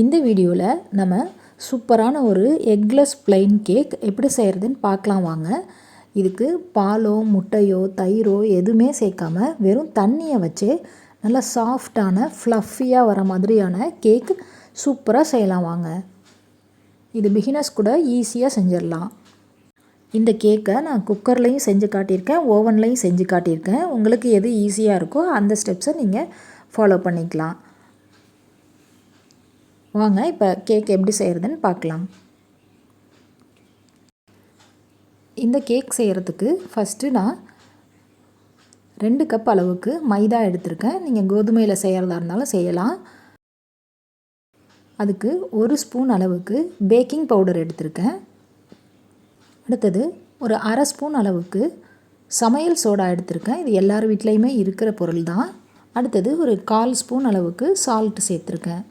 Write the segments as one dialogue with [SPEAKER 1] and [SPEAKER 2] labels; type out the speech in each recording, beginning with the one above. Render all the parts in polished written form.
[SPEAKER 1] இந்த வீடியோவில் நம்ம சூப்பரான ஒரு எக்லெஸ் பிளைன் கேக் எப்படி செய்கிறதுன்னு பார்க்கலாம் வாங்க. இதுக்கு பாலோ முட்டையோ தயிரோ எதுவுமே சேர்க்காம வெறும் தண்ணியை வச்சே நல்லா சாஃப்டான ஃப்ளஃபியாக வர மாதிரியான கேக் சூப்பராக செய்யலாம் வாங்க. இது பிகினர்ஸ் கூட ஈஸியாக செஞ்சிடலாம். இந்த கேக்கை நான் குக்கர்லேயும் செஞ்சு காட்டியிருக்கேன், ஓவன்லேயும் செஞ்சு காட்டியிருக்கேன். உங்களுக்கு எது ஈஸியாக இருக்கோ அந்த ஸ்டெப்ஸை நீங்கள் ஃபாலோ பண்ணிக்கலாம். வாங்க இப்போ கேக் எப்படி செய்கிறதுன்னு பார்க்கலாம். இந்த கேக் செய்கிறதுக்கு ஃபஸ்ட்டு நான் 2 கப் அளவுக்கு மைதா எடுத்திருக்கேன். நீங்கள் கோதுமையில் செய்கிறதா இருந்தாலும் செய்யலாம். அதுக்கு 1 ஸ்பூன் அளவுக்கு பேக்கிங் பவுடர் எடுத்திருக்கேன். அடுத்தது ஒரு அரை ஸ்பூன் அளவுக்கு சமையல் சோடா எடுத்திருக்கேன். இது எல்லார் வீட்லேயுமே இருக்கிற பொருள் தான். அடுத்தது ஒரு 1/4 ஸ்பூன் அளவுக்கு சால்ட் சேர்த்துருக்கேன்.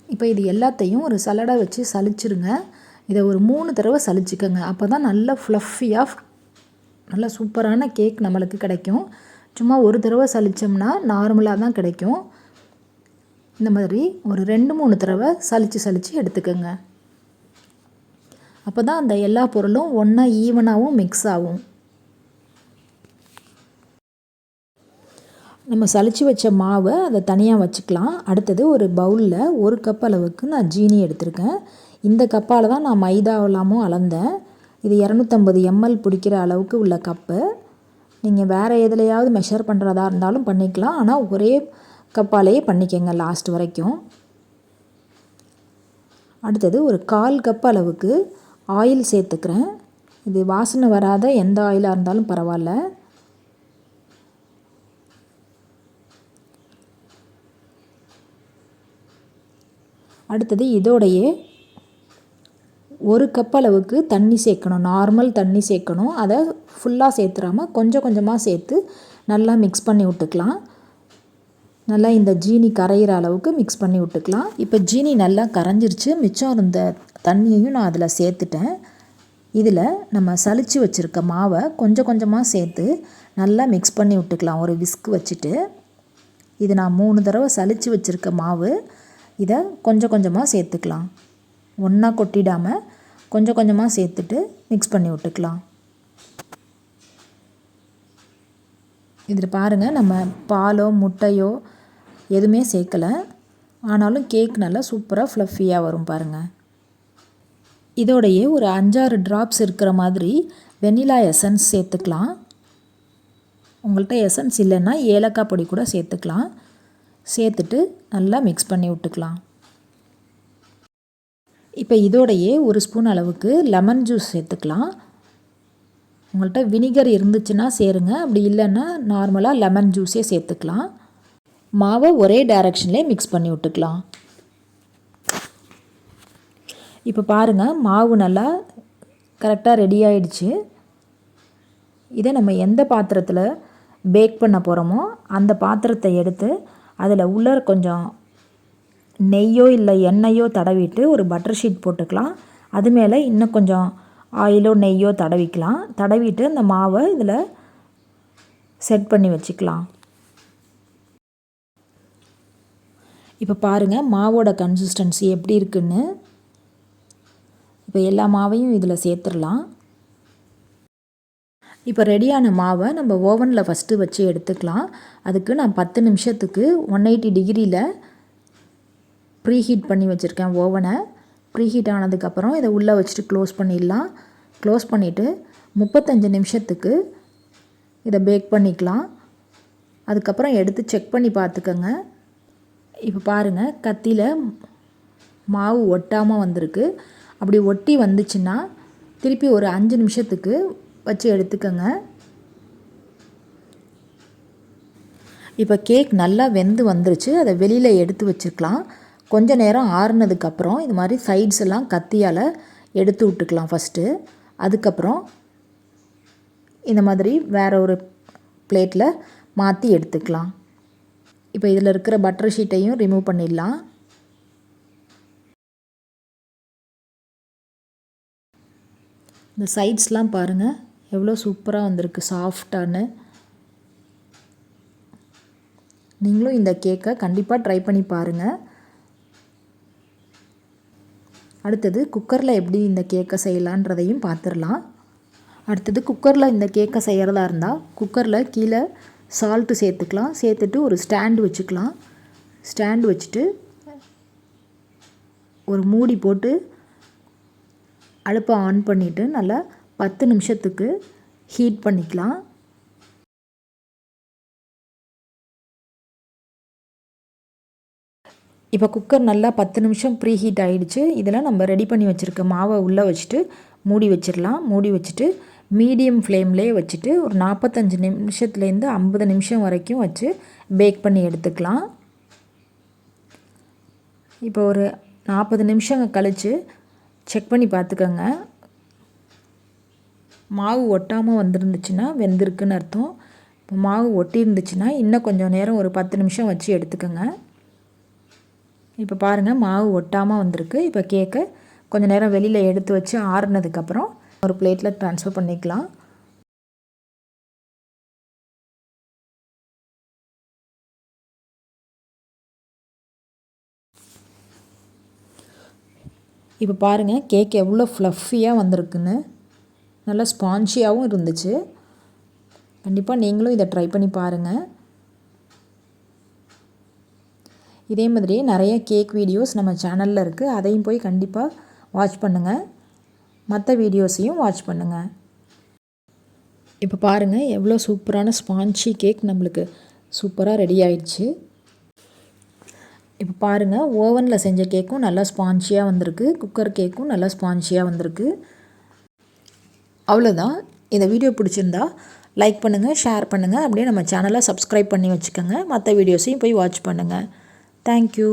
[SPEAKER 1] இப்போ இது எல்லாத்தையும் ஒரு சலடை வச்சு சலிச்சிருங்க. இதை ஒரு 3 தடவை சலிச்சுக்கோங்க. அப்போ தான் நல்ல ஃப்ளஃபியாக நல்ல சூப்பரான கேக் நம்மளுக்கு கிடைக்கும். சும்மா ஒரு தடவை சலித்தோம்னா நார்மலாக தான் கிடைக்கும். இந்த மாதிரி ஒரு 2-3 தடவை சலித்து எடுத்துக்கோங்க. அப்போ தான் அந்த எல்லா பொருளும் ஒன்றா ஈவனாகவும் மிக்ஸ் ஆகும். நம்ம சலித்து வச்ச மாவை அதை தனியாக வச்சுக்கலாம். அடுத்தது ஒரு பவுலில் 1 கப் அளவுக்கு நான் ஜீனி எடுத்திருக்கேன். இந்த கப்பால் தான் நான் மைதாவெல்லாமும் அளந்தேன். இது 250 ml பிடிக்கிற அளவுக்கு உள்ள கப்பு. நீங்கள் வேறு எதுலையாவது மெஷர் பண்ணுறதா இருந்தாலும் பண்ணிக்கலாம். ஆனால் ஒரே கப்பாலேயே பண்ணிக்கங்க லாஸ்ட் வரைக்கும். அடுத்தது ஒரு 1/4 கப் அளவுக்கு ஆயில் சேர்த்துக்கிறேன். இது வாசனை வராத எந்த ஆயிலாக இருந்தாலும் பரவாயில்ல. அடுத்தது இதோடையே 1 கப் அளவுக்கு தண்ணி சேர்க்கணும். நார்மல் தண்ணி சேர்க்கணும். அதை ஃபுல்லாக சேர்த்துறாமல் கொஞ்சம் கொஞ்சமாக சேர்த்து நல்லா மிக்ஸ் பண்ணி விட்டுக்கலாம். நல்லா இந்த ஜீனி கரையிற அளவுக்கு மிக்ஸ் பண்ணி விட்டுக்கலாம். இப்போ ஜீனி நல்லா கரைஞ்சிருச்சு. மிச்சம் இருந்த தண்ணியையும் நான் அதில் சேர்த்துட்டேன். இதில் நம்ம சலித்து வச்சுருக்க மாவை கொஞ்சம் கொஞ்சமாக சேர்த்து நல்லா மிக்ஸ் பண்ணி விட்டுக்கலாம் ஒரு விஸ்க் வச்சுட்டு. இது நான் 3 தடவை சலித்து வச்சுருக்க மாவு. இதை கொஞ்சம் கொஞ்சமாக சேர்த்துக்கலாம். ஒன்றா கொட்டிடாமல் கொஞ்சம் கொஞ்சமாக சேர்த்துட்டு மிக்ஸ் பண்ணி விட்டுக்கலாம். இதில் பாருங்கள், நம்ம பாலோ முட்டையோ எதுவுமே சேர்க்கலை. ஆனாலும் கேக் நல்லா சூப்பராக ஃப்ளஃபியாக வரும் பாருங்கள். இதோடையே ஒரு 5-6 ட்ராப்ஸ் இருக்கிற மாதிரி வெனிலா எசன்ஸ் சேர்த்துக்கலாம். உங்கள்கிட்ட எசன்ஸ் இல்லைன்னா ஏலக்காய் பொடி கூட சேர்த்துக்கலாம். சேர்த்துட்டு நல்லா மிக்ஸ் பண்ணி விட்டுக்கலாம். இப்போ இதோடையே 1 ஸ்பூன் அளவுக்கு லெமன் ஜூஸ் சேர்த்துக்கலாம். உங்கள்கிட்ட வினிகர் இருந்துச்சுன்னா சேருங்க. அப்படி இல்லைன்னா நார்மலாக லெமன் ஜூஸே சேர்த்துக்கலாம். மாவை ஒரே டைரெக்ஷன்லேயே மிக்ஸ் பண்ணி விட்டுக்கலாம். இப்போ பாருங்கள், மாவு நல்லா கரெக்டாக ரெடி ஆகிடுச்சு. இதை நம்ம எந்த பாத்திரத்தில் பேக் பண்ண போகிறோமோ அந்த பாத்திரத்தை எடுத்து அதில் உள்ள கொஞ்சம் நெய்யோ இல்லை எண்ணெயோ தடவிட்டு ஒரு பட்டர் ஷீட் போட்டுக்கலாம். அது மேலே இன்னும் கொஞ்சம் ஆயிலோ நெய்யோ தடவிக்கலாம். தடவிட்டு அந்த மாவை இதில் செட் பண்ணி வச்சுக்கலாம். இப்போ பாருங்கள் மாவோட கன்சிஸ்டன்சி எப்படி இருக்குன்னு. இப்போ எல்லா மாவையும் இதில் சேர்த்துடலாம். இப்போ ரெடியான மாவை நம்ம ஓவனில் ஃபஸ்ட்டு வச்சு எடுத்துக்கலாம். அதுக்கு நான் 10 நிமிஷத்துக்கு 180 டிகிரியில் ப்ரீஹீட் பண்ணி வச்சுருக்கேன் ஓவனை. ப்ரீஹீட் ஆனதுக்கப்புறம் இதை உள்ளே வச்சுட்டு க்ளோஸ் பண்ணிடலாம். க்ளோஸ் பண்ணிவிட்டு 35 நிமிஷத்துக்கு இதை பேக் பண்ணிக்கலாம். அதுக்கப்புறம் எடுத்து செக் பண்ணி பார்த்துக்கோங்க. இப்போ பாருங்கள், கத்தியில் மாவு ஒட்டாமல் வந்திருக்கு. அப்படி ஒட்டி வந்துச்சுன்னா திருப்பி ஒரு 5 நிமிஷத்துக்கு வச்சு எடுத்துக்கோங்க. இப்போ கேக் நல்லா வெந்து வந்துருச்சு. அதை வெளியில் எடுத்து வச்சுக்கலாம். கொஞ்சம் நேரம் ஆறுனதுக்கப்புறம் இது மாதிரி சைட்ஸ் எல்லாம் கத்தியால் எடுத்து விட்டுக்கலாம் ஃபஸ்ட்டு. அதுக்கப்புறம் இந்த மாதிரி வேறு ஒரு பிளேட்டில் மாற்றி எடுத்துக்கலாம். இப்போ இதில் இருக்கிற பட்டர் ஷீட்டையும் ரிமூவ் பண்ணிடலாம். இந்த சைட்ஸ்லாம் பாருங்கள் எவ்வளோ சூப்பராக வந்திருக்கு, சாஃப்டானு. நீங்களும் இந்த கேக்கை கண்டிப்பாக ட்ரை பண்ணி பாருங்கள். அடுத்தது குக்கரில் எப்படி இந்த கேக்கை செய்யலான்றதையும் பார்த்துடலாம். அடுத்தது குக்கரில் இந்த கேக்கை செய்கிறதா இருந்தால் குக்கரில் கீழே சால்ட்டு சேர்த்துக்கலாம். சேர்த்துட்டு ஒரு ஸ்டாண்டு வச்சுக்கலாம். ஸ்டாண்டு வச்சுட்டு ஒரு மூடி போட்டு அடுப்பை ஆன் பண்ணிவிட்டு நல்லா 10 நிமிஷத்துக்கு ஹீட் பண்ணிக்கலாம். இப்போ குக்கர் நல்லா 10 நிமிஷம் ப்ரீ ஹீட் ஆகிடுச்சு. இதில் நம்ம ரெடி பண்ணி வச்சுருக்க மாவை உள்ளே வச்சுட்டு மூடி வச்சிடலாம். மூடி வச்சுட்டு மீடியம் ஃப்ளேம்லேயே வச்சுட்டு ஒரு 45 நிமிஷத்துலேருந்து 50 நிமிஷம் வரைக்கும் வச்சு பேக் பண்ணி எடுத்துக்கலாம். இப்போ ஒரு 40 நிமிஷம் கழித்து செக் பண்ணி பார்த்துக்கோங்க. மாவு ஒட்டாமல் வந்துருந்துச்சுன்னா வெந்திருக்குன்னு அர்த்தம். இப்போ மாவு ஒட்டி இருந்துச்சுன்னா இன்னும் கொஞ்சம் நேரம் ஒரு 10 நிமிஷம் வச்சு எடுத்துக்கோங்க. இப்போ பாருங்கள் மாவு ஒட்டாமல் வந்திருக்கு. இப்போ கேக்கை கொஞ்சம் நேரம் வெளியில் எடுத்து வச்சு ஆறுனதுக்கப்புறம் ஒரு பிளேட்டில் ட்ரான்ஸ்ஃபர் பண்ணிக்கலாம். இப்போ பாருங்கள் கேக் எவ்வளோ ஃப்ளஃபியாக வந்திருக்குன்னு. நல்லா ஸ்பான்ஜியாகவும் இருந்துச்சு. கண்டிப்பாக நீங்களும் இதை ட்ரை பண்ணி பாருங்கள். இதே மாதிரி நிறைய கேக் வீடியோஸ் நம்ம சேனலில் இருக்குது. அதையும் போய் கண்டிப்பாக வாட்ச் பண்ணுங்கள். மற்ற வீடியோஸையும் வாட்ச் பண்ணுங்கள். இப்போ பாருங்கள் எவ்வளோ சூப்பரான ஸ்பான்ஜி கேக் நம்மளுக்கு சூப்பராக ரெடி ஆயிடுச்சு. இப்போ பாருங்கள் ஓவனில் செஞ்ச கேக்கும் நல்லா ஸ்பான்ஜியாக வந்திருக்கு. குக்கர் கேக்கும் நல்லா ஸ்பான்ஜியாக வந்திருக்கு. அவ்வளோதான். இந்த வீடியோ பிடிச்சிருந்தா லைக் பண்ணுங்கள், ஷேர் பண்ணுங்கள். அப்படியே நம்ம சேனலை சப்ஸ்கிரைப் பண்ணி வச்சுக்கோங்க. மற்ற வீடியோஸையும் போய் வாட்ச் பண்ணுங்கள். தேங்க்யூ.